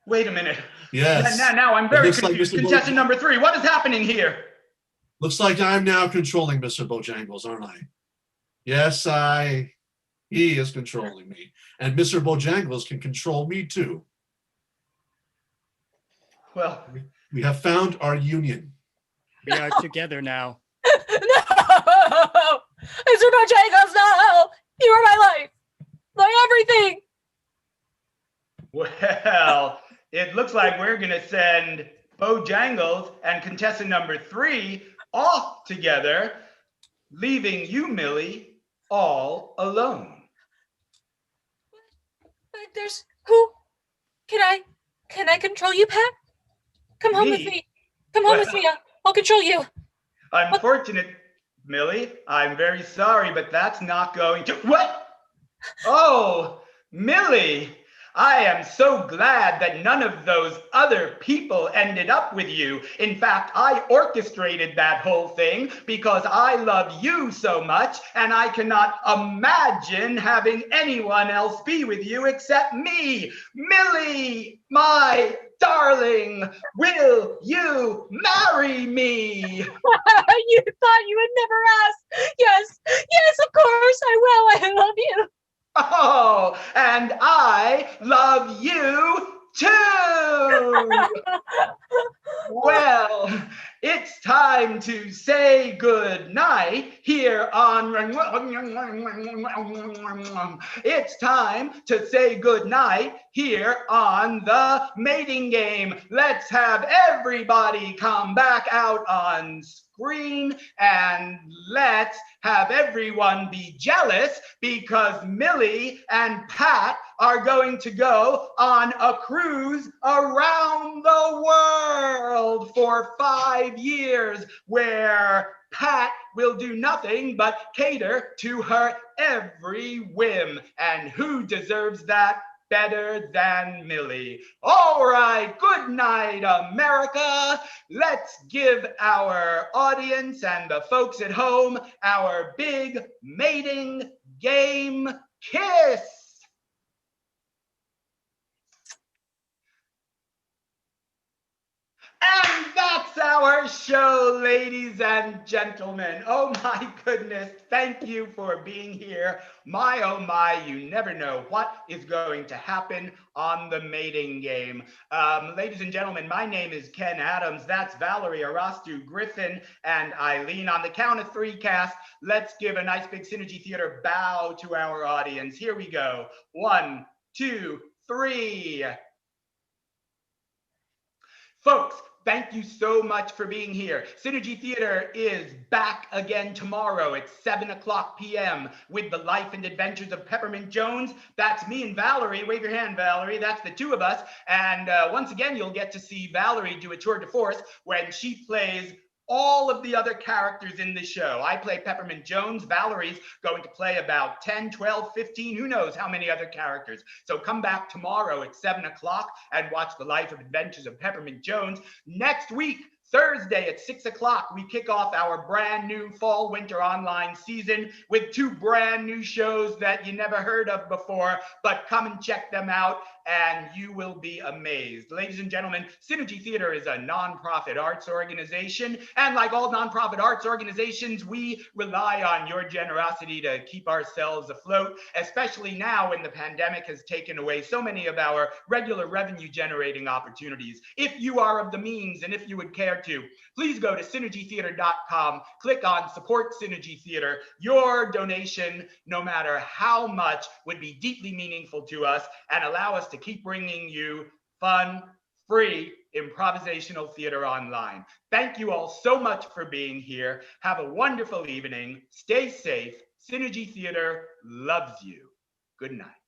S1: Wait a minute.
S2: Yes.
S1: Now I'm very
S2: looks like
S1: confused.
S2: Mr.
S1: Contestant number 3, what is happening here?
S2: Looks like I'm now controlling Mr. Bojangles, aren't I? Yes, he is controlling me. And Mr. Bojangles can control me too.
S1: Well,
S2: We have found our union.
S4: We are together now.
S6: No! Mr. Bojangles, no! You are my life! My everything!
S1: well, it looks like we're gonna send Bojangles and contestant number 3 off together, leaving you, Millie, all alone.
S6: There's who? Can I control you, Pat? Come home with
S1: Me?
S6: me. Come home with me. I'll control you.
S1: Unfortunate, Millie, I'm very sorry, but that's not going to. What? Oh, Millie, I am so glad that none of those other people ended up with you. In fact, I orchestrated that whole thing because I love you so much, and I cannot imagine having anyone else be with you except me. Millie, my darling, will you marry me?
S6: You thought you would never ask. Yes, of course I will. I love you.
S1: Oh, and I love you too. Well, it's time to say good night here on. It's time to say good night here on the mating game. Let's have everybody come back out on screen, and let's have everyone be jealous because Millie and Pat are going to go on a cruise around the world for 5 years, where Pat will do nothing but cater to her every whim. And who deserves that better than Millie? All right, good night, America. Let's give our audience and the folks at home our big mating game kiss. And that's our show, ladies and gentlemen. Oh my goodness, thank you for being here. My, oh my, you never know what is going to happen on the mating game. Ladies and gentlemen, my name is Ken Adams. That's Valerie Arastu Griffin and Eileen. On the count of 3 cast, let's give a nice big Synergy Theater bow to our audience. Here we go. 1, 2, 3. Folks, thank you so much for being here. Synergy Theater is back again tomorrow at 7:00 p.m. with the life and adventures of Peppermint Jones. That's me and Valerie. Wave your hand, Valerie. That's the 2 of us. And once again, you'll get to see Valerie do a tour de force when she plays all of the other characters in the show. I play Peppermint Jones. Valerie's going to play about 10, 12, 15, who knows how many other characters. So come back tomorrow at 7:00 and watch the life and adventures of Peppermint Jones. Next week, Thursday at 6:00, we kick off our brand new fall winter online season with 2 brand new shows that you never heard of before, but come and check them out. and you will be amazed. Ladies and gentlemen, Synergy Theater is a nonprofit arts organization, and like all nonprofit arts organizations, we rely on your generosity to keep ourselves afloat, especially now when the pandemic has taken away so many of our regular revenue generating opportunities. If you are of the means and if you would care to, please go to synergytheater.com, click on Support Synergy Theater. Your donation, no matter how much, would be deeply meaningful to us and allow us to keep bringing you fun, free improvisational theater online. Thank you all so much for being here. Have a wonderful evening. Stay safe. Synergy Theater loves you. Good night.